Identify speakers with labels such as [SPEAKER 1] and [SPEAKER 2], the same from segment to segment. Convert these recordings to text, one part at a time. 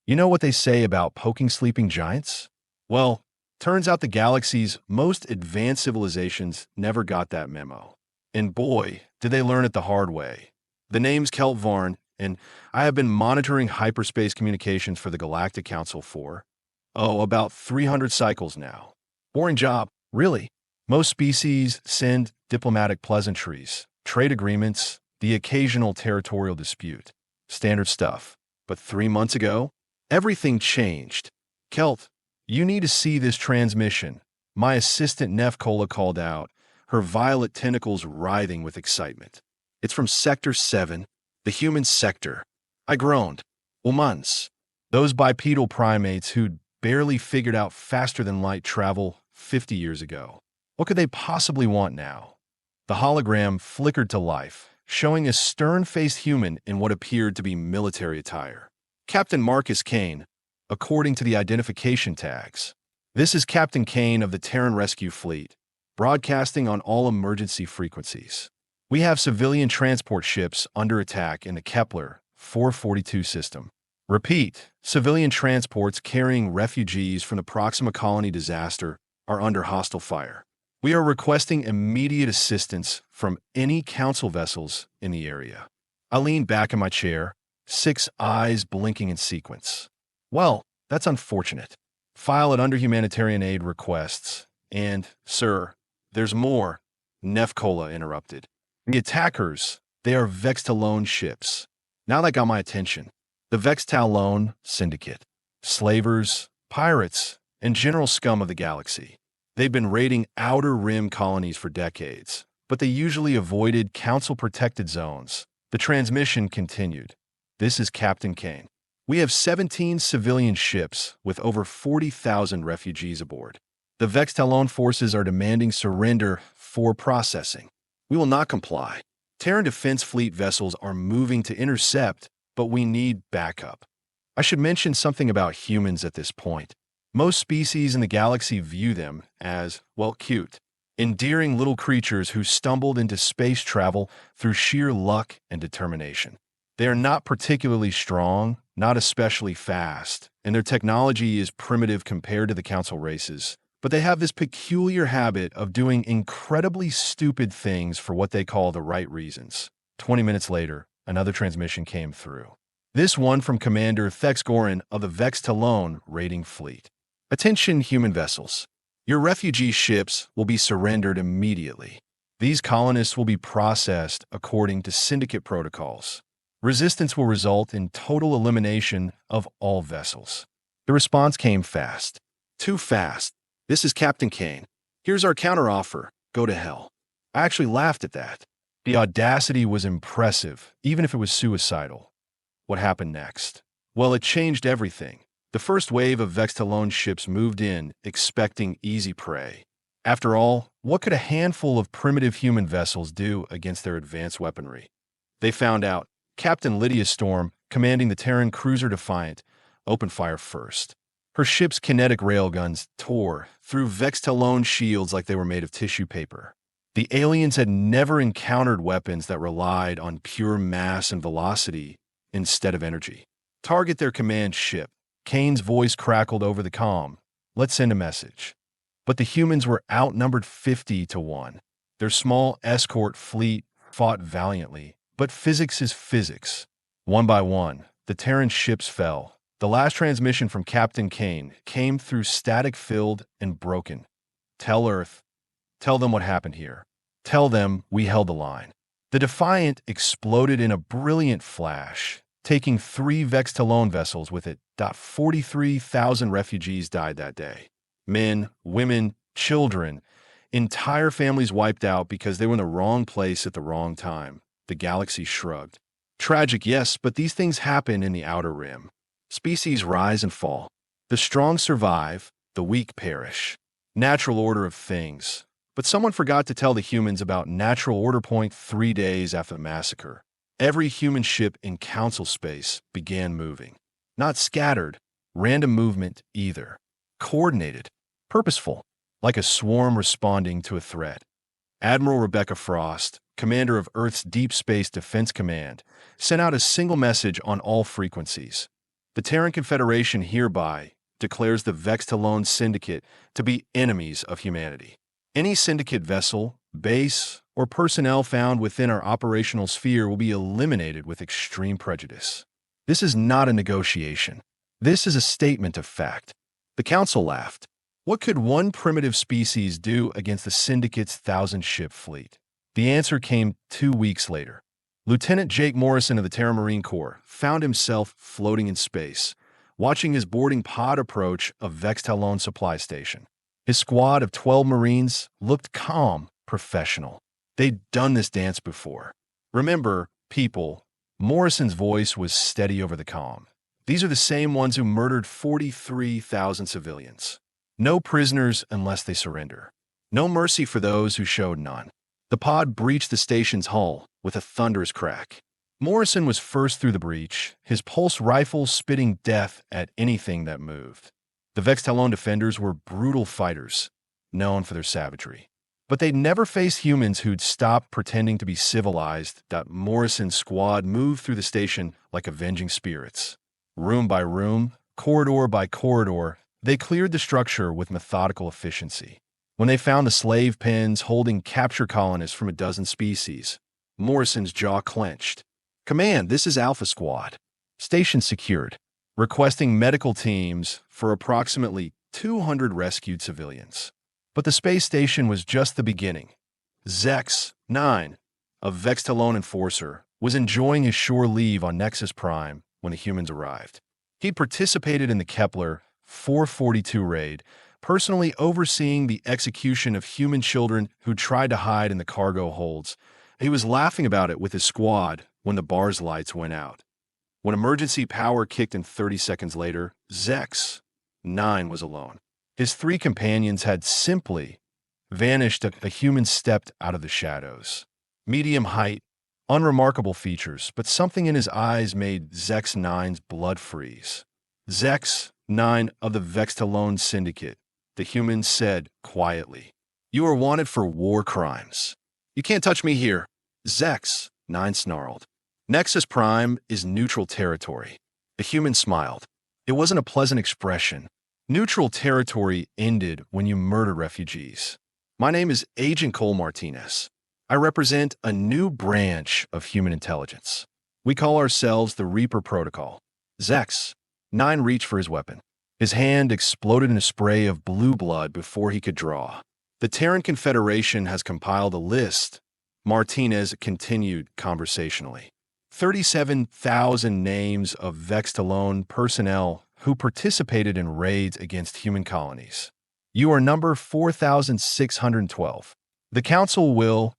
[SPEAKER 1] You know what they say about poking sleeping giants? Well, turns out the galaxy's most advanced civilizations never got that memo. And boy, did they learn it the hard way. The name's Keltvarn, and I have been monitoring hyperspace communications for the Galactic Council for, about 300 cycles now. Boring job, really. Most species send diplomatic pleasantries, trade agreements, the occasional territorial dispute. Standard stuff. But 3 months ago, everything changed. Kelt, you need to see this transmission. My assistant Nefkola called out, her violet tentacles writhing with excitement. It's from Sector 7, the human sector. I groaned. Humans. Those bipedal primates who'd barely figured out faster-than-light travel 50 years ago. What could they possibly want now? The hologram flickered to life, showing a stern-faced human in what appeared to be military attire. Captain Marcus Kane, according to the identification tags. This is Captain Kane of the Terran Rescue Fleet, broadcasting on all emergency frequencies. We have civilian transport ships under attack in the Kepler 442 system. Repeat, civilian transports carrying refugees from the Proxima Colony disaster are under hostile fire. We are requesting immediate assistance from any council vessels in the area. I leaned back in my chair, 6 eyes blinking in sequence. Well, that's unfortunate. File it under humanitarian aid requests. And, sir, there's more, Nefkola interrupted. The attackers, they are Vextalone ships. Now that got my attention. The Vextalone Syndicate. Slavers, pirates, and general scum of the galaxy. They've been raiding outer rim colonies for decades, but they usually avoided council-protected zones. The transmission continued. This is Captain Kane. We have 17 civilian ships with over 40,000 refugees aboard. The Vextalone forces are demanding surrender for processing. We will not comply. Terran Defense Fleet vessels are moving to intercept, but we need backup. I should mention something about humans at this point. Most species in the galaxy view them as, well, cute, endearing little creatures who stumbled into space travel through sheer luck and determination. They are not particularly strong, not especially fast, and their technology is primitive compared to the Council races, but they have this peculiar habit of doing incredibly stupid things for what they call the right reasons. 20 minutes later, another transmission came through. This one from Commander Thexgoran of the Vextalone raiding fleet. Attention, human vessels. Your refugee ships will be surrendered immediately. These colonists will be processed according to Syndicate protocols. Resistance will result in total elimination of all vessels. The response came fast. Too fast. This is Captain Kane. Here's our counteroffer. Go to hell. I actually laughed at that. The audacity was impressive, even if it was suicidal. What happened next? Well, it changed everything. The first wave of Vextalone ships moved in, expecting easy prey. After all, what could a handful of primitive human vessels do against their advanced weaponry? They found out. Captain Lydia Storm, commanding the Terran cruiser Defiant, opened fire first. Her ship's kinetic railguns tore through Vextalone shields like they were made of tissue paper. The aliens had never encountered weapons that relied on pure mass and velocity instead of energy. Target their command ship. Kane's voice crackled over the comm. Let's send a message. But the humans were outnumbered 50-1. Their small escort fleet fought valiantly, but physics is physics. One by one, the Terran ships fell. The last transmission from Captain Kane came through static-filled and broken. Tell Earth. Tell them what happened here. Tell them we held the line. The Defiant exploded in a brilliant flash, taking 3 Vextalone vessels with it. 43,000 refugees died that day. Men, women, children, entire families wiped out because they were in the wrong place at the wrong time. The galaxy shrugged. Tragic, yes, but these things happen in the outer rim. Species rise and fall. The strong survive, the weak perish. Natural order of things. But someone forgot to tell the humans about natural order point 3 days after the massacre. Every human ship in Council space began moving. Not scattered, random movement either. Coordinated, purposeful, like a swarm responding to a threat. Admiral Rebecca Frost, commander of Earth's Deep Space Defense Command, sent out a single message on all frequencies. The Terran Confederation hereby declares the Vextalone Syndicate to be enemies of humanity. Any syndicate vessel, base, or personnel found within our operational sphere will be eliminated with extreme prejudice. This is not a negotiation. This is a statement of fact. The Council laughed. What could one primitive species do against the Syndicate's 1,000-ship fleet? The answer came 2 weeks later. Lieutenant Jake Morrison of the Terra Marine Corps found himself floating in space, watching his boarding pod approach a Vextalone supply station. His squad of 12 Marines looked calm, professional. They'd done this dance before. Remember, people, Morrison's voice was steady over the comm. These are the same ones who murdered 43,000 civilians. No prisoners unless they surrender. No mercy for those who showed none. The pod breached the station's hull with a thunderous crack. Morrison was first through the breach, his pulse rifle spitting death at anything that moved. The Vextalone defenders were brutal fighters, known for their savagery. But they'd never faced humans who'd stop pretending to be civilized. Morrison's squad moved through the station like avenging spirits. Room by room, corridor by corridor, they cleared the structure with methodical efficiency. When they found the slave pens holding capture colonists from a dozen species, Morrison's jaw clenched. "Command, this is Alpha Squad. Station secured. Requesting medical teams for approximately 200 rescued civilians." But the space station was just the beginning. Zex, 9, a Vextalone enforcer, was enjoying his shore leave on Nexus Prime when the humans arrived. He participated in the Kepler 442 raid, personally overseeing the execution of human children who tried to hide in the cargo holds. He was laughing about it with his squad when the bar's lights went out. When emergency power kicked in 30 seconds later, Zex, 9, was alone. His 3 companions had simply vanished. A human stepped out of the shadows. Medium height, unremarkable features, but something in his eyes made Zex 9's blood freeze. "Zex 9 of the Vextalone Syndicate," the human said quietly. "You are wanted for war crimes." "You can't touch me here," Zex 9 snarled. "Nexus Prime is neutral territory." The human smiled. It wasn't a pleasant expression. Neutral territory ended when you murder refugees. "My name is Agent Cole Martinez. I represent a new branch of human intelligence. We call ourselves the Reaper Protocol." Zex 9 reached for his weapon. His hand exploded in a spray of blue blood before he could draw. "The Terran Confederation has compiled a list," Martinez continued conversationally. 37,000 names of Vextalone personnel who participated in raids against human colonies. You are number 4,612. The Council will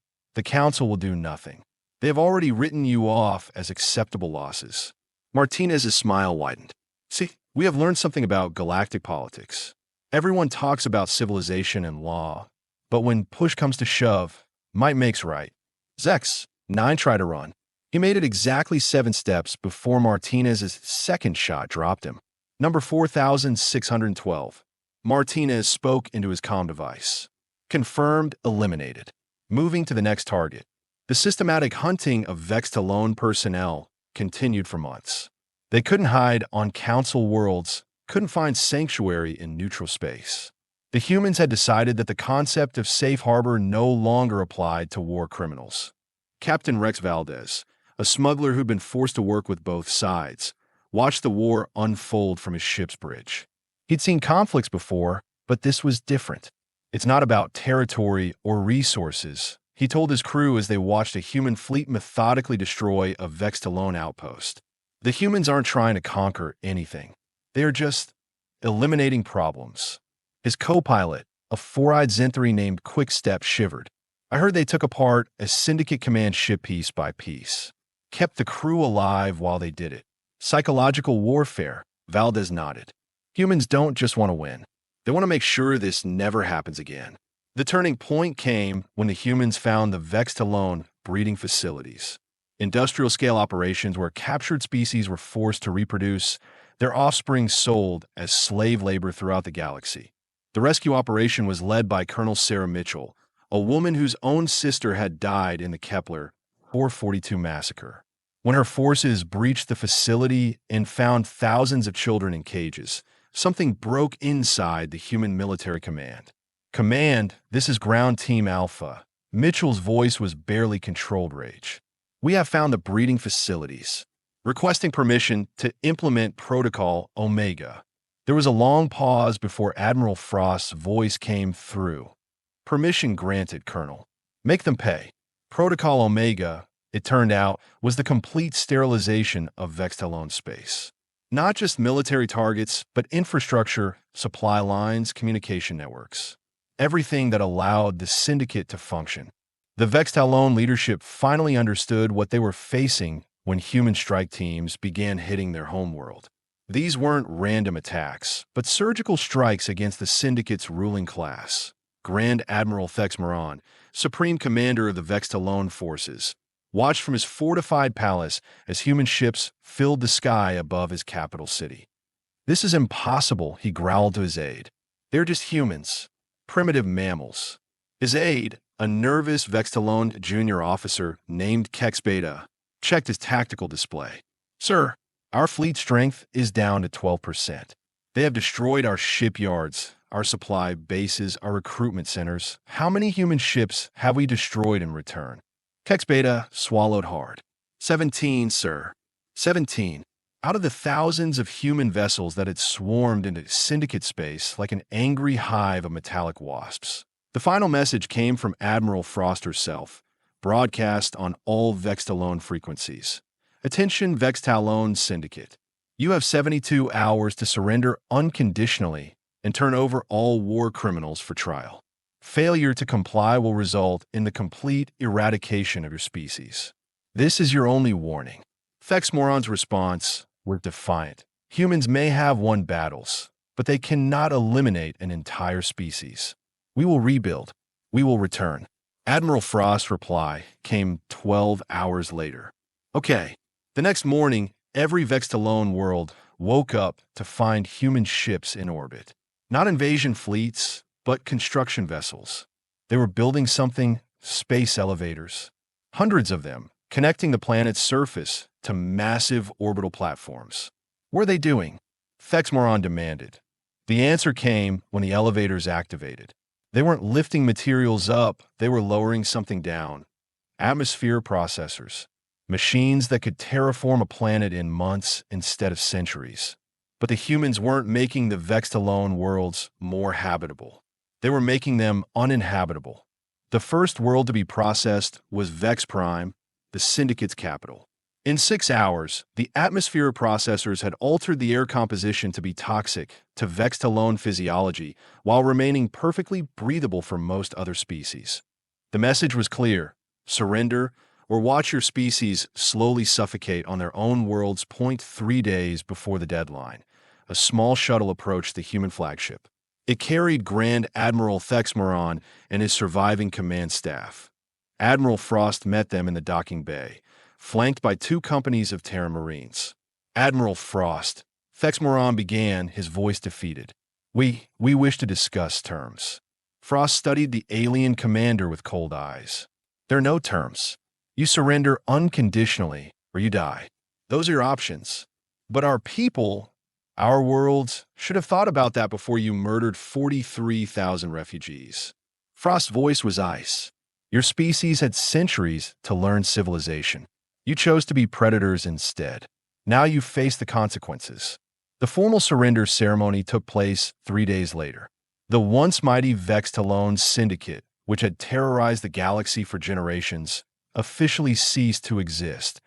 [SPEAKER 1] do nothing. They have already written you off as acceptable losses. Martinez's smile widened. "See, we have learned something about galactic politics. Everyone talks about civilization and law, but when push comes to shove, might makes right." Zex 9 tried to run. He made it exactly 7 steps before Martinez's second shot dropped him. "Number 4,612. Martinez spoke into his comm device. "Confirmed, eliminated." Moving to the next target. The systematic hunting of Vextalone personnel continued for months. They couldn't hide on Council worlds, couldn't find sanctuary in neutral space. The humans had decided that the concept of safe harbor no longer applied to war criminals. Captain Rex Valdez, a smuggler who'd been forced to work with both sides, watched the war unfold from his ship's bridge. He'd seen conflicts before, but this was different. "It's not about territory or resources," he told his crew as they watched a human fleet methodically destroy a Vextalone outpost. "The humans aren't trying to conquer anything. They are just eliminating problems." His co-pilot, a 4-eyed Zenthari named Quickstep, shivered. "I heard they took apart a Syndicate command ship piece by piece. Kept the crew alive while they did it. Psychological warfare," Valdez nodded. "Humans don't just want to win. They want to make sure this never happens again." The turning point came when the humans found the Vextalone breeding facilities. Industrial-scale operations where captured species were forced to reproduce, their offspring sold as slave labor throughout the galaxy. The rescue operation was led by Colonel Sarah Mitchell, a woman whose own sister had died in the Kepler 442 massacre. When her forces breached the facility and found thousands of children in cages, something broke inside the human military command. Command, this is Ground Team Alpha. Mitchell's voice was barely controlled rage. We have found the breeding facilities. Requesting permission to implement Protocol Omega. There was a long pause before Admiral Frost's voice came through. Permission granted, Colonel. Make them pay. Protocol Omega, it turned out, was the complete sterilization of Vextalone space. Not just military targets, but infrastructure, supply lines, communication networks. Everything that allowed the syndicate to function. The Vextalone leadership finally understood what they were facing when human strike teams began hitting their homeworld. These weren't random attacks, but surgical strikes against the syndicate's ruling class. Grand Admiral Thex Moran, Supreme Commander of the Vextalone forces, watched from his fortified palace as human ships filled the sky above his capital city. "This is impossible," he growled to his aide. "They're just humans, primitive mammals." His aide, a nervous Vextalone junior officer named Kex Beta, checked his tactical display. "Sir, our fleet strength is down to 12%. They have destroyed our shipyards, our supply bases, our recruitment centers. How many human ships have we destroyed in return?" Kex Beta swallowed hard. 17, sir. 17. Out of the thousands of human vessels that had swarmed into syndicate space like an angry hive of metallic wasps. The final message came from Admiral Frost herself, broadcast on all Vextalone frequencies. "Attention, Vextalone Syndicate. You have 72 hours to surrender unconditionally and turn over all war criminals for trial. Failure to comply will result in the complete eradication of your species. This is your only warning." Thex Moran's response was defiant. "Humans may have won battles, but they cannot eliminate an entire species. We will rebuild. We will return." Admiral Frost's reply came 12 hours later. Okay. The next morning, every Vextalone world woke up to find human ships in orbit. Not invasion fleets, but construction vessels. They were building something, space elevators. Hundreds of them, connecting the planet's surface to massive orbital platforms. What were they doing? Thex Moran demanded. The answer came when the elevators activated. They weren't lifting materials up, they were lowering something down. Atmosphere processors. Machines that could terraform a planet in months instead of centuries. But the humans weren't making the Vextalone worlds more habitable. They were making them uninhabitable. The first world to be processed was Vex Prime, the Syndicate's capital. In 6 hours, the atmosphere processors had altered the air composition to be toxic to Vextalone physiology while remaining perfectly breathable for most other species. The message was clear: surrender or watch your species slowly suffocate on their own worlds. 3 days before the deadline, a small shuttle approached the human flagship. It carried Grand Admiral Thex Moran and his surviving command staff. Admiral Frost met them in the docking bay, flanked by 2 companies of Terran Marines. "Admiral Frost," Thex Moran began, his voice defeated. We wish to discuss terms." Frost studied the alien commander with cold eyes. "There are no terms. You surrender unconditionally, or you die. Those are your options. But our people, our worlds, should have thought about that before you murdered 43,000 refugees." Frost's voice was ice. "Your species had centuries to learn civilization. You chose to be predators instead. Now you face the consequences." The formal surrender ceremony took place 3 days later. The once mighty Vextalone Syndicate, which had terrorized the galaxy for generations, officially ceased to exist.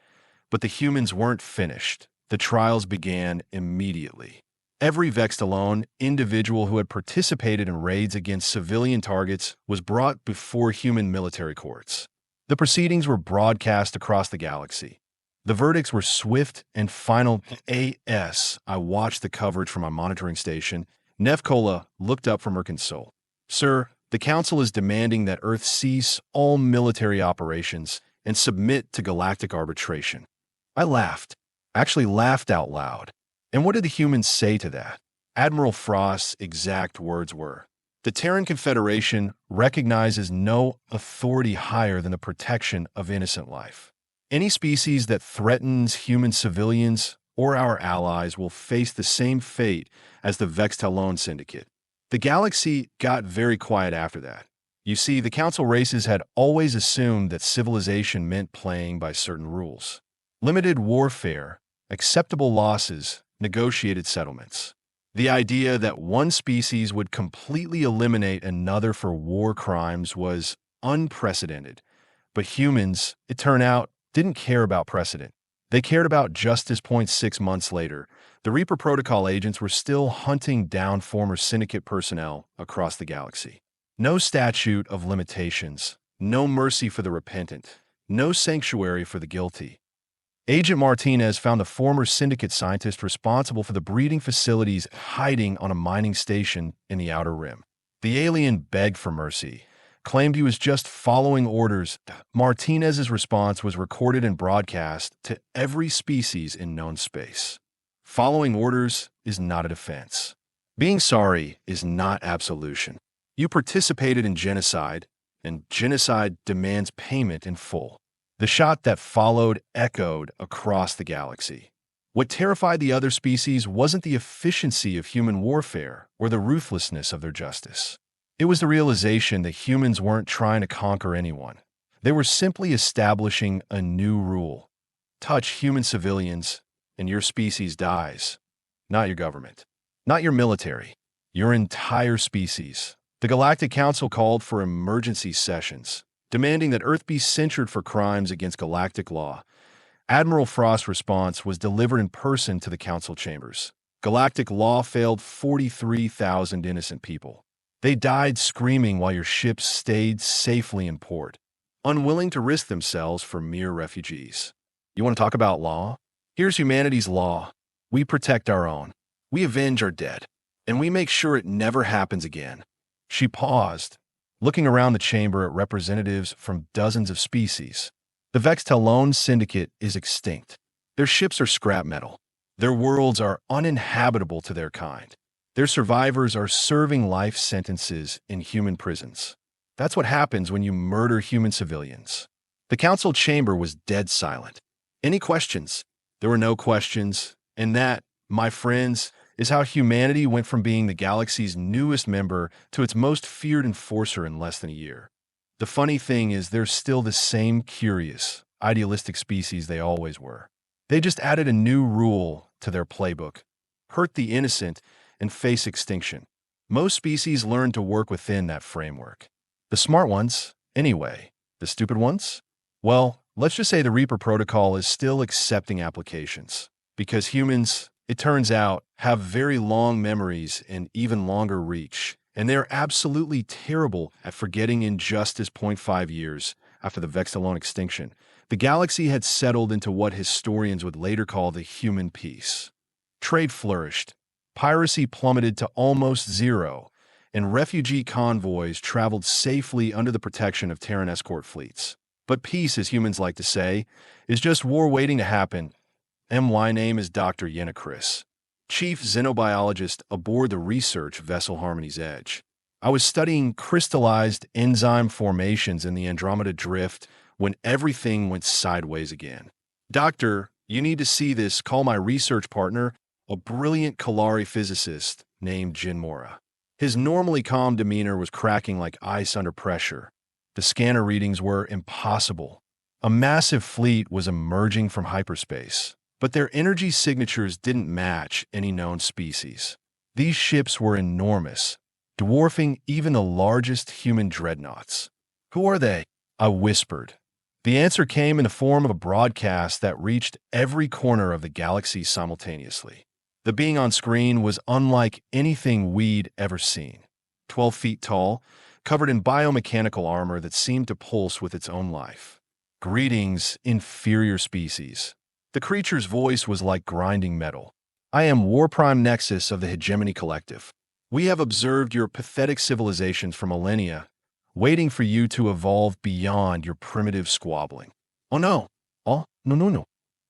[SPEAKER 1] But the humans weren't finished. The trials began immediately. Every Vextalone individual who had participated in raids against civilian targets was brought before human military courts. The proceedings were broadcast across the galaxy. The verdicts were swift and final. I watched the coverage from my monitoring station. Nevkola looked up from her console. "Sir, the Council is demanding that Earth cease all military operations and submit to galactic arbitration." I laughed. Actually laughed out loud. And what did the humans say to that? Admiral Frost's exact words were, "The Terran Confederation recognizes no authority higher than the protection of innocent life." Any species that threatens human civilians or our allies will face the same fate as the Vextallone Syndicate. The galaxy got very quiet after that. You see, the council races had always assumed that civilization meant playing by certain rules. Limited warfare, acceptable losses, negotiated settlements. The idea that one species would completely eliminate another for war crimes was unprecedented. But humans, it turned out, didn't care about precedent. They cared about justice. 6 months later, the Reaper Protocol agents were still hunting down former Syndicate personnel across the galaxy. No statute of limitations, no mercy for the repentant, no sanctuary for the guilty. Agent Martinez found the former Syndicate scientist responsible for the breeding facilities hiding on a mining station in the Outer Rim. The alien begged for mercy, claimed he was just following orders. Martinez's response was recorded and broadcast to every species in known space. Following orders is not a defense. Being sorry is not absolution. You participated in genocide, and genocide demands payment in full. The shot that followed echoed across the galaxy. What terrified the other species wasn't the efficiency of human warfare or the ruthlessness of their justice. It was the realization that humans weren't trying to conquer anyone. They were simply establishing a new rule. Touch human civilians, and your species dies. Not your government. Not your military. Your entire species. The Galactic Council called for emergency sessions, demanding that Earth be censured for crimes against galactic law. Admiral Frost's response was delivered in person to the council chambers. Galactic law failed 43,000 innocent people. They died screaming while your ships stayed safely in port, unwilling to risk themselves for mere refugees. You want to talk about law? Here's humanity's law. We protect our own. We avenge our dead. And we make sure it never happens again. She paused, looking around the chamber at representatives from dozens of species. The Vextallone Syndicate is extinct. Their ships are scrap metal. Their worlds are uninhabitable to their kind. Their survivors are serving life sentences in human prisons. That's what happens when you murder human civilians. The council chamber was dead silent. Any questions? There were no questions, and that, my friends, is how humanity went from being the galaxy's newest member to its most feared enforcer in less than a year. The funny thing is they're still the same curious, idealistic species they always were. They just added a new rule to their playbook: hurt the innocent and face extinction. Most species learn to work within that framework. The smart ones, anyway. The stupid ones? Well, let's just say the Reaper Protocol is still accepting applications, because humans, it turns out, have very long memories and even longer reach, and they're absolutely terrible at forgetting in just 0.5 years after the Vextallone extinction. The galaxy had settled into what historians would later call the human peace. Trade flourished, piracy plummeted to almost zero, and refugee convoys traveled safely under the protection of Terran escort fleets. But peace, as humans like to say, is just war waiting to happen. My name is Dr. Yenakris, chief xenobiologist aboard the research vessel Harmony's Edge. I was studying crystallized enzyme formations in the Andromeda Drift when everything went sideways again. Doctor, you need to see this. Call my research partner, a brilliant Kalari physicist named Jin Mora. His normally calm demeanor was cracking like ice under pressure. The scanner readings were impossible. A massive fleet was emerging from hyperspace, but their energy signatures didn't match any known species. These ships were enormous, dwarfing even the largest human dreadnoughts. Who are they? I whispered. The answer came in the form of a broadcast that reached every corner of the galaxy simultaneously. The being on screen was unlike anything we'd ever seen. 12 feet tall, covered in biomechanical armor that seemed to pulse with its own life. Greetings, inferior species. The creature's voice was like grinding metal. I am War Prime Nexus of the Hegemony Collective. We have observed your pathetic civilizations for millennia, waiting for you to evolve beyond your primitive squabbling. Oh no. No.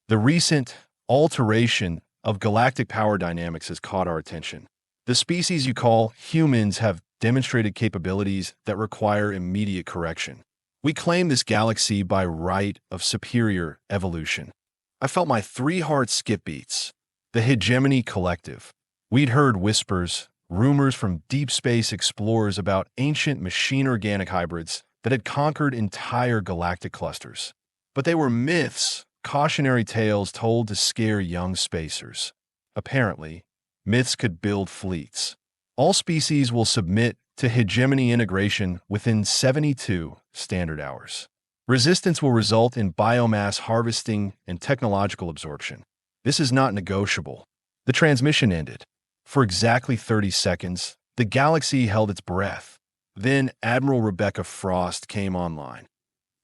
[SPEAKER 1] The recent alteration of galactic power dynamics has caught our attention. The species you call humans have demonstrated capabilities that require immediate correction. We claim this galaxy by right of superior evolution. I felt my 3 hearts skip beats. The Hegemony Collective. We'd heard whispers, rumors from deep space explorers about ancient machine-organic hybrids that had conquered entire galactic clusters. But they were myths, cautionary tales told to scare young spacers. Apparently, myths could build fleets. All species will submit to hegemony integration within 72 standard hours. Resistance will result in biomass harvesting and technological absorption. This is not negotiable. The transmission ended. For exactly 30 seconds, the galaxy held its breath. Then Admiral Rebecca Frost came online.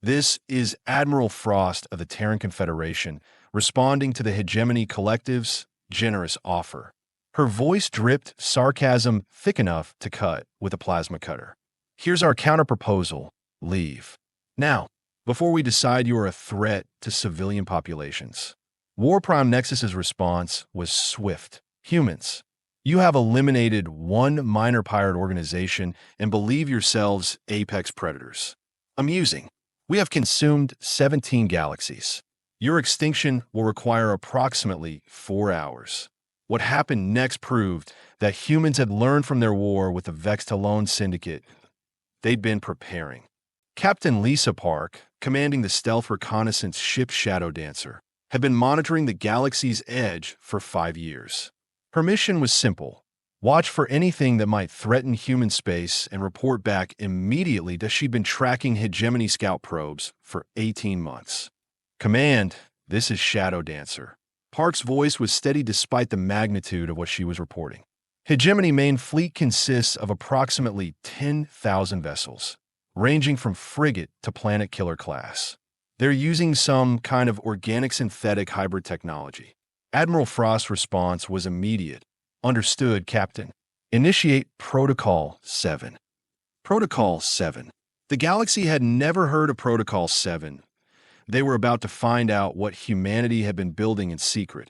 [SPEAKER 1] This is Admiral Frost of the Terran Confederation, responding to the Hegemony Collective's generous offer. Her voice dripped sarcasm thick enough to cut with a plasma cutter. Here's our counterproposal. Leave. Now, before we decide you are a threat to civilian populations. War Prime Nexus's response was swift. Humans, you have eliminated one minor pirate organization and believe yourselves apex predators. Amusing. We have consumed 17 galaxies. Your extinction will require approximately 4 hours. What happened next proved that humans had learned from their war with the Vex-Talon Syndicate. They'd been preparing. Captain Lisa Park, commanding the stealth reconnaissance ship Shadow Dancer, had been monitoring the galaxy's edge for 5 years. Her mission was simple. Watch for anything that might threaten human space and report back immediately that she'd been tracking Hegemony scout probes for 18 months. Command, this is Shadow Dancer. Park's voice was steady despite the magnitude of what she was reporting. Hegemony main fleet consists of approximately 10,000 vessels, ranging from frigate to planet killer class. They're using some kind of organic synthetic hybrid technology. Admiral Frost's response was immediate. Understood, Captain. Initiate Protocol 7. Protocol 7. The galaxy had never heard of Protocol 7. They were about to find out what humanity had been building in secret.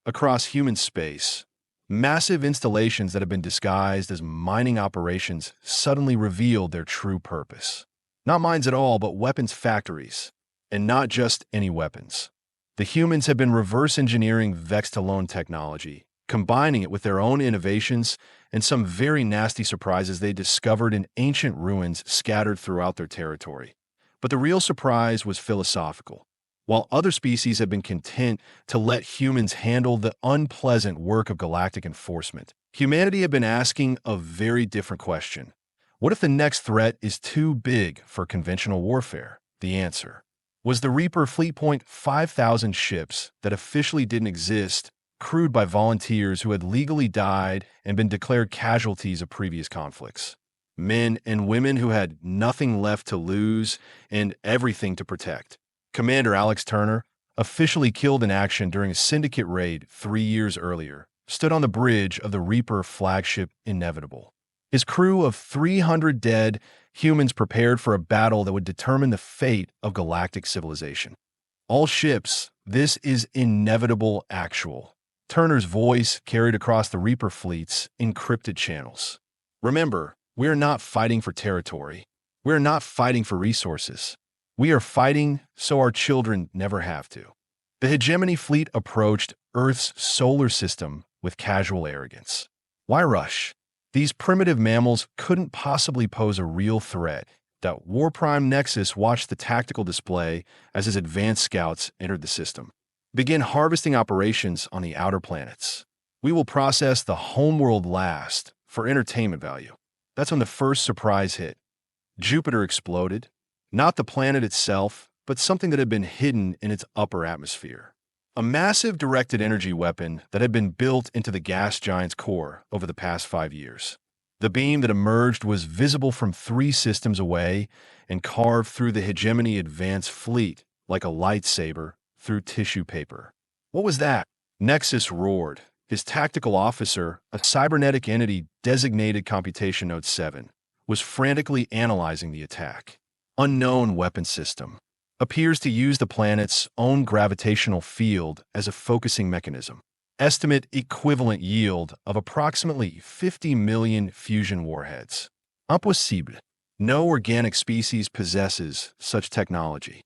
[SPEAKER 1] Across human space, massive installations that had been disguised as mining operations suddenly revealed their true purpose. Not mines at all, but weapons factories. And not just any weapons. The humans had been reverse engineering Vex-Talon technology, combining it with their own innovations and some very nasty surprises they discovered in ancient ruins scattered throughout their territory. But the real surprise was philosophical. While other species had been content to let humans handle the unpleasant work of galactic enforcement, humanity had been asking a very different question. What if the next threat is too big for conventional warfare? The answer was the Reaper Fleet Point 5,000 ships that officially didn't exist, crewed by volunteers who had legally died and been declared casualties of previous conflicts. Men and women who had nothing left to lose and everything to protect. Commander Alex Turner, officially killed in action during a syndicate raid 3 years earlier, stood on the bridge of the Reaper flagship Inevitable. His crew of 300 dead humans prepared for a battle that would determine the fate of galactic civilization. All ships, this is inevitable actual. Turner's voice carried across the Reaper fleet's encrypted channels. Remember, we are not fighting for territory. We are not fighting for resources. We are fighting so our children never have to. The Hegemony fleet approached Earth's solar system with casual arrogance. Why rush? These primitive mammals couldn't possibly pose a real threat. War Prime Nexus watched the tactical display as his advanced scouts entered the system. Begin harvesting operations on the outer planets. We will process the homeworld last for entertainment value. That's when the first surprise hit. Jupiter exploded. Not the planet itself, but something that had been hidden in its upper atmosphere. A massive directed energy weapon that had been built into the gas giant's core over the past 5 years. The beam that emerged was visible from 3 systems away and carved through the Hegemony advanced fleet like a lightsaber through tissue paper. What was that? Nexus roared. His tactical officer, a cybernetic entity designated Computation Node 7, was frantically analyzing the attack. Unknown weapon system. Appears to use the planet's own gravitational field as a focusing mechanism. Estimate equivalent yield of approximately 50 million fusion warheads. Impossible. No organic species possesses such technology.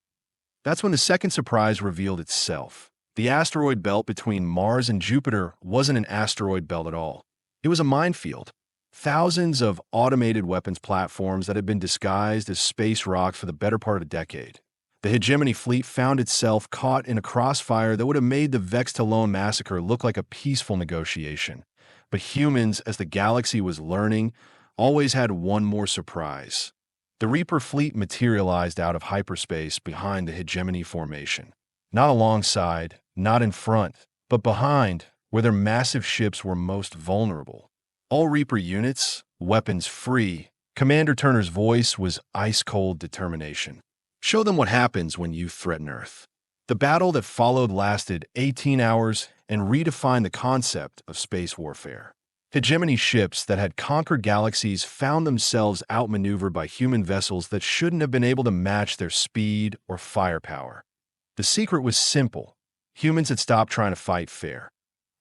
[SPEAKER 1] That's when the second surprise revealed itself. The asteroid belt between Mars and Jupiter wasn't an asteroid belt at all. It was a minefield. Thousands of automated weapons platforms that had been disguised as space rock for the better part of a decade. The hegemony fleet found itself caught in a crossfire that would have made the Vex-Talon massacre look like a peaceful negotiation. But humans, as the galaxy was learning, always had one more surprise. The Reaper fleet materialized out of hyperspace behind the hegemony formation. Not alongside, not in front, but behind, where their massive ships were most vulnerable. All Reaper units, weapons free, Commander Turner's voice was ice-cold determination. Show them what happens when you threaten Earth. The battle that followed lasted 18 hours and redefined the concept of space warfare. Hegemony ships that had conquered galaxies found themselves outmaneuvered by human vessels that shouldn't have been able to match their speed or firepower. The secret was simple. Humans had stopped trying to fight fair.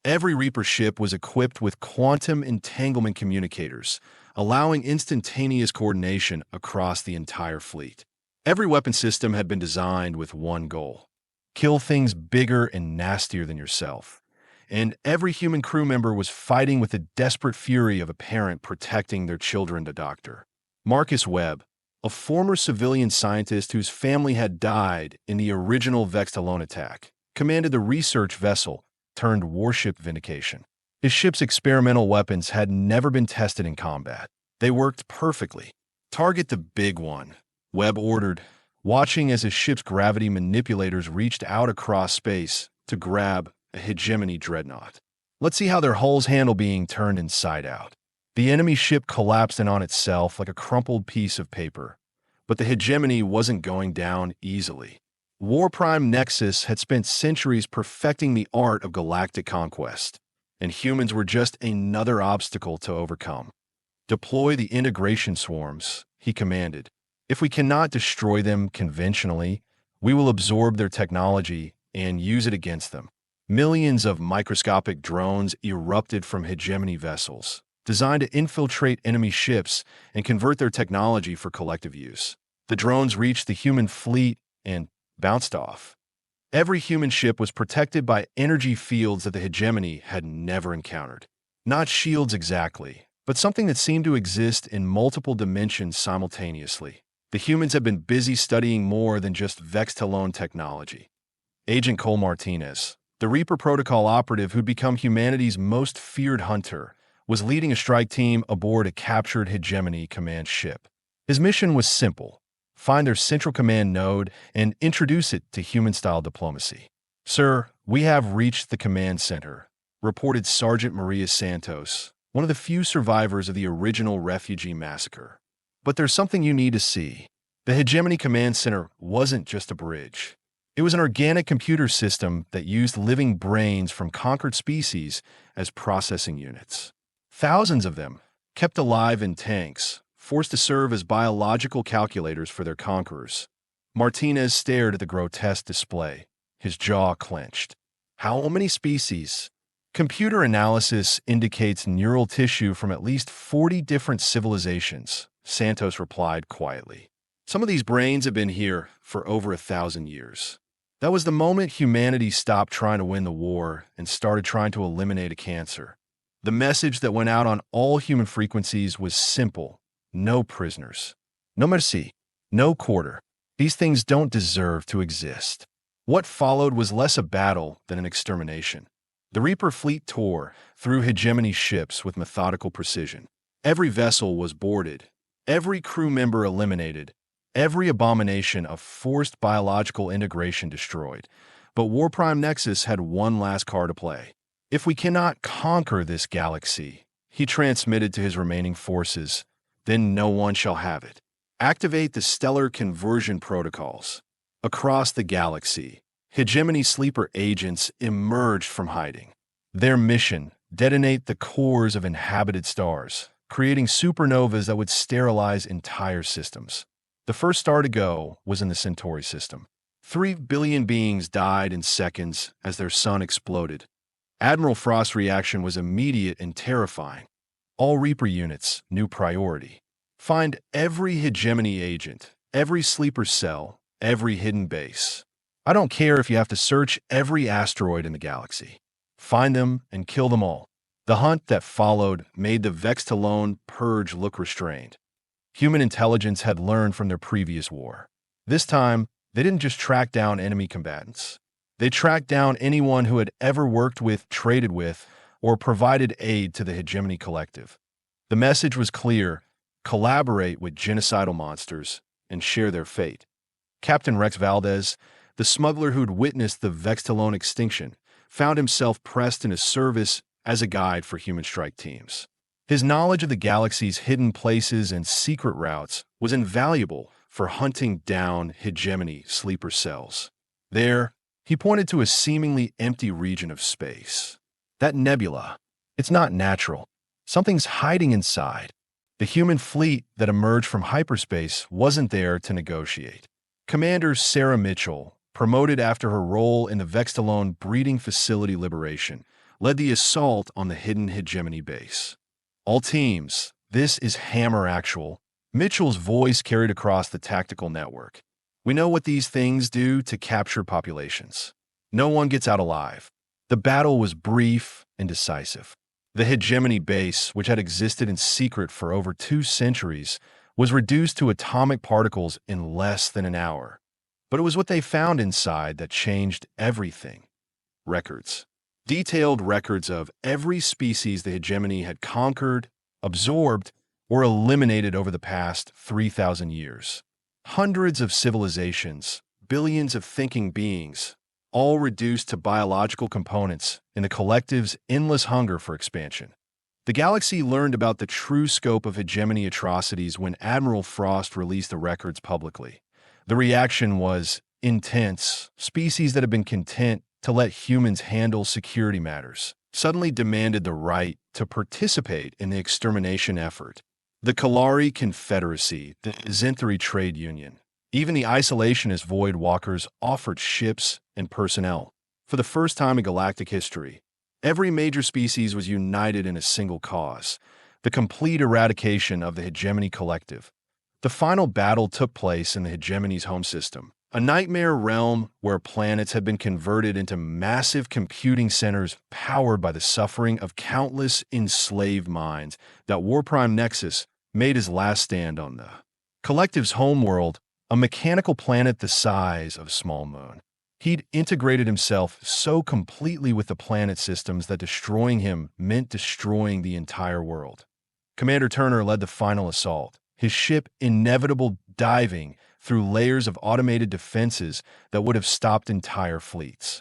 [SPEAKER 1] Every Reaper ship was equipped with quantum entanglement communicators, allowing instantaneous coordination across the entire fleet. Every weapon system had been designed with one goal: kill things bigger and nastier than yourself. And every human crew member was fighting with the desperate fury of a parent protecting their children to doctor. Marcus Webb, a former civilian scientist whose family had died in the original Vex-Talon attack, commanded the research vessel turned warship Vindication. His ship's experimental weapons had never been tested in combat. They worked perfectly. "Target the big one," Webb ordered, watching as his ship's gravity manipulators reached out across space to grab a hegemony dreadnought. "Let's see how their hulls handle being turned inside out." The enemy ship collapsed in on itself like a crumpled piece of paper. But the hegemony wasn't going down easily. War Prime Nexus had spent centuries perfecting the art of galactic conquest, and humans were just another obstacle to overcome. "Deploy the integration swarms," he commanded. "If we cannot destroy them conventionally, we will absorb their technology and use it against them." Millions of microscopic drones erupted from hegemony vessels, designed to infiltrate enemy ships and convert their technology for collective use. The drones reached the human fleet and bounced off. Every human ship was protected by energy fields that the hegemony had never encountered. Not shields exactly, but something that seemed to exist in multiple dimensions simultaneously. The humans had been busy studying more than just Vex-Talon technology. Agent Cole Martinez, the Reaper Protocol operative who'd become humanity's most feared hunter, was leading a strike team aboard a captured hegemony command ship. His mission was simple: find their central command node and introduce it to human-style diplomacy. "Sir, we have reached the command center," reported Sergeant Maria Santos, one of the few survivors of the original refugee massacre. "But there's something you need to see." The hegemony command center wasn't just a bridge. It was an organic computer system that used living brains from conquered species as processing units. Thousands of them, kept alive in tanks, forced to serve as biological calculators for their conquerors. Martinez stared at the grotesque display, his jaw clenched. "How many species?" "Computer analysis indicates neural tissue from at least 40 different civilizations," Santos replied quietly. "Some of these brains have been here for over 1,000 years." That was the moment humanity stopped trying to win the war and started trying to eliminate a cancer. The message that went out on all human frequencies was simple: no prisoners. No merci. No quarter. These things don't deserve to exist. What followed was less a battle than an extermination. The Reaper fleet tore through hegemony ships with methodical precision. Every vessel was boarded, every crew member eliminated, every abomination of forced biological integration destroyed. But War Prime Nexus had one last card to play. "If we cannot conquer this galaxy," he transmitted to his remaining forces, "then no one shall have it. Activate the stellar conversion protocols." Across the galaxy, hegemony sleeper agents emerged from hiding. Their mission: detonate the cores of inhabited stars, creating supernovas that would sterilize entire systems. The first star to go was in the Centauri system. 3 billion beings died in seconds as their sun exploded. Admiral Frost's reaction was immediate and terrifying. All Reaper units knew priority. Find every hegemony agent, every sleeper cell, every hidden base. I don't care if you have to search every asteroid in the galaxy. Find them and kill them all. The hunt that followed made the Vextalone purge look restrained. Human intelligence had learned from their previous war. This time, they didn't just track down enemy combatants. They tracked down anyone who had ever worked with, traded with, or provided aid to the Hegemony Collective. The message was clear: collaborate with genocidal monsters and share their fate. Captain Rex Valdez, the smuggler who'd witnessed the Vextalone extinction, found himself pressed into service as a guide for human strike teams. His knowledge of the galaxy's hidden places and secret routes was invaluable for hunting down hegemony sleeper cells. There, he pointed to a seemingly empty region of space. That nebula, it's not natural. Something's hiding inside. The human fleet that emerged from hyperspace wasn't there to negotiate. Commander Sarah Mitchell, promoted after her role in the Vextalone breeding facility liberation, led the assault on the hidden hegemony base. All teams, this is Hammer Actual. Mitchell's voice carried across the tactical network. We know what these things do to capture populations. No one gets out alive. The battle was brief and decisive. The hegemony base, which had existed in secret for over 2 centuries, was reduced to atomic particles in less than an hour. But it was what they found inside that changed everything. Records. Detailed records of every species the hegemony had conquered, absorbed, or eliminated over the past 3,000 years. Hundreds of civilizations, billions of thinking beings, all reduced to biological components in the collective's endless hunger for expansion. The galaxy learned about the true scope of hegemony atrocities when Admiral Frost released the records publicly. The reaction was intense. Species that had been content to let humans handle security matters suddenly demanded the right to participate in the extermination effort. The Kalari Confederacy, the Zenthari Trade Union, even the isolationist Void Walkers offered ships and personnel. For the first time in galactic history, every major species was united in a single cause: the complete eradication of the Hegemony Collective. The final battle took place in the Hegemony's home system, a nightmare realm where planets had been converted into massive computing centers powered by the suffering of countless enslaved minds that Warprime Nexus made his last stand on. The Collective's homeworld, a mechanical planet the size of a small moon. He'd integrated himself so completely with the planet systems that destroying him meant destroying the entire world. Commander Turner led the final assault, his ship inevitable diving through layers of automated defenses that would have stopped entire fleets.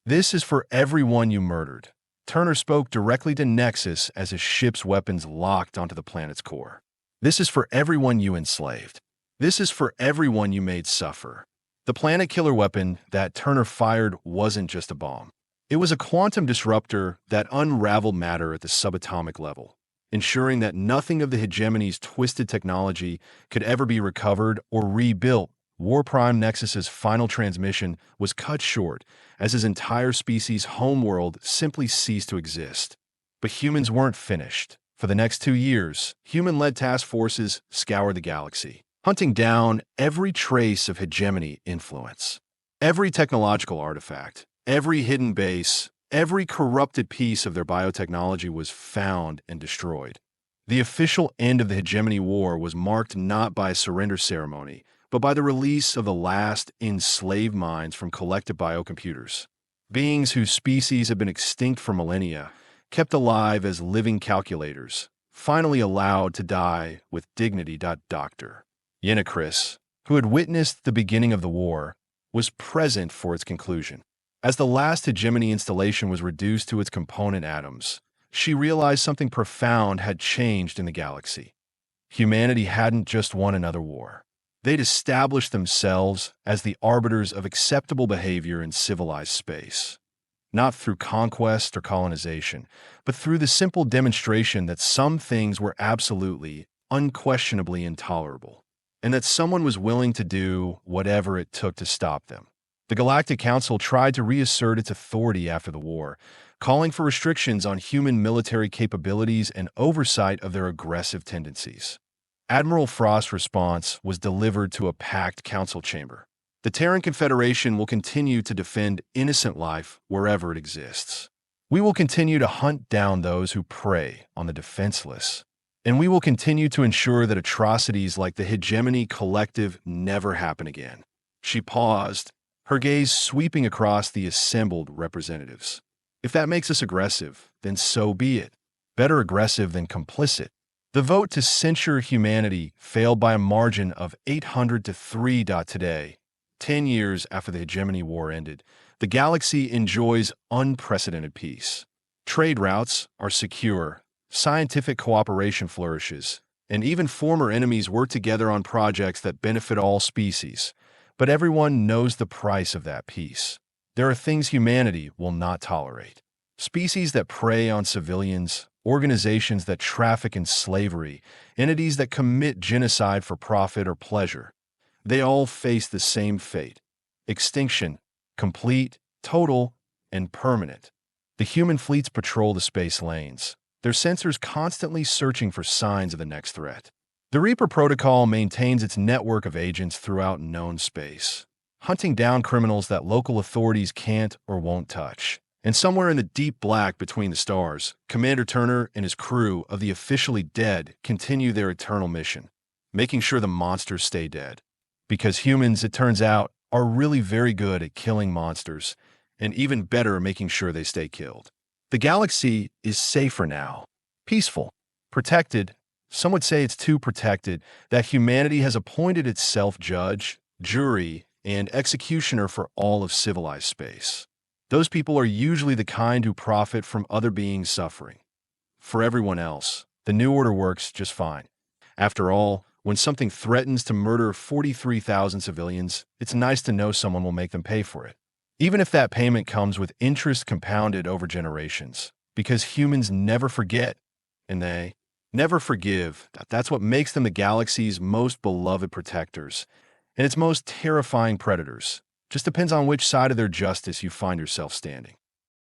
[SPEAKER 1] "This is for everyone you murdered." Turner spoke directly to Nexus as his ship's weapons locked onto the planet's core. "This is for everyone you enslaved. This is for everyone you made suffer." The planet killer weapon that Turner fired wasn't just a bomb. It was a quantum disruptor that unraveled matter at the subatomic level, ensuring that nothing of the hegemony's twisted technology could ever be recovered or rebuilt. Warprime Nexus's final transmission was cut short as his entire species' homeworld simply ceased to exist. But humans weren't finished. For the next 2 years, human-led task forces scoured the galaxy, hunting down every trace of hegemony influence. Every technological artifact, every hidden base, every corrupted piece of their biotechnology was found and destroyed. The official end of the Hegemony War was marked not by a surrender ceremony, but by the release of the last enslaved minds from collective biocomputers. Beings whose species had been extinct for millennia, kept alive as living calculators, finally allowed to die with dignity. Dr. Yenakris, who had witnessed the beginning of the war, was present for its conclusion. As the last hegemony installation was reduced to its component atoms, she realized something profound had changed in the galaxy. Humanity hadn't just won another war. They'd established themselves as the arbiters of acceptable behavior in civilized space. Not through conquest or colonization, but through the simple demonstration that some things were absolutely, unquestionably intolerable, and that someone was willing to do whatever it took to stop them. The Galactic Council tried to reassert its authority after the war, calling for restrictions on human military capabilities and oversight of their aggressive tendencies. Admiral Frost's response was delivered to a packed council chamber. The Terran Confederation will continue to defend innocent life wherever it exists. We will continue to hunt down those who prey on the defenseless. And we will continue to ensure that atrocities like the Hegemony Collective never happen again. She paused, her gaze sweeping across the assembled representatives. If that makes us aggressive, then so be it. Better aggressive than complicit. The vote to censure humanity failed by a margin of 800 to 3. Today, 10 years after the Hegemony War ended, the galaxy enjoys unprecedented peace. Trade routes are secure, scientific cooperation flourishes, and even former enemies work together on projects that benefit all species. But everyone knows the price of that peace. There are things humanity will not tolerate. Species that prey on civilians, organizations that traffic in slavery, entities that commit genocide for profit or pleasure. They all face the same fate: extinction, complete, total, and permanent. The human fleets patrol the space lanes, their sensors constantly searching for signs of the next threat. The Reaper Protocol maintains its network of agents throughout known space, hunting down criminals that local authorities can't or won't touch. And somewhere in the deep black between the stars, Commander Turner and his crew of the officially dead continue their eternal mission, making sure the monsters stay dead. Because humans, it turns out, are really very good at killing monsters, and even better at making sure they stay killed. The galaxy is safer now, peaceful, protected. Some would say it's too protected, that humanity has appointed itself judge, jury, and executioner for all of civilized space. Those people are usually the kind who profit from other beings' suffering. For everyone else, the New Order works just fine. After all, when something threatens to murder 43,000 civilians, it's nice to know someone will make them pay for it. Even if that payment comes with interest compounded over generations. Because humans never forget, and they never forgive. That's what makes them the galaxy's most beloved protectors and its most terrifying predators. Just depends on which side of their justice you find yourself standing.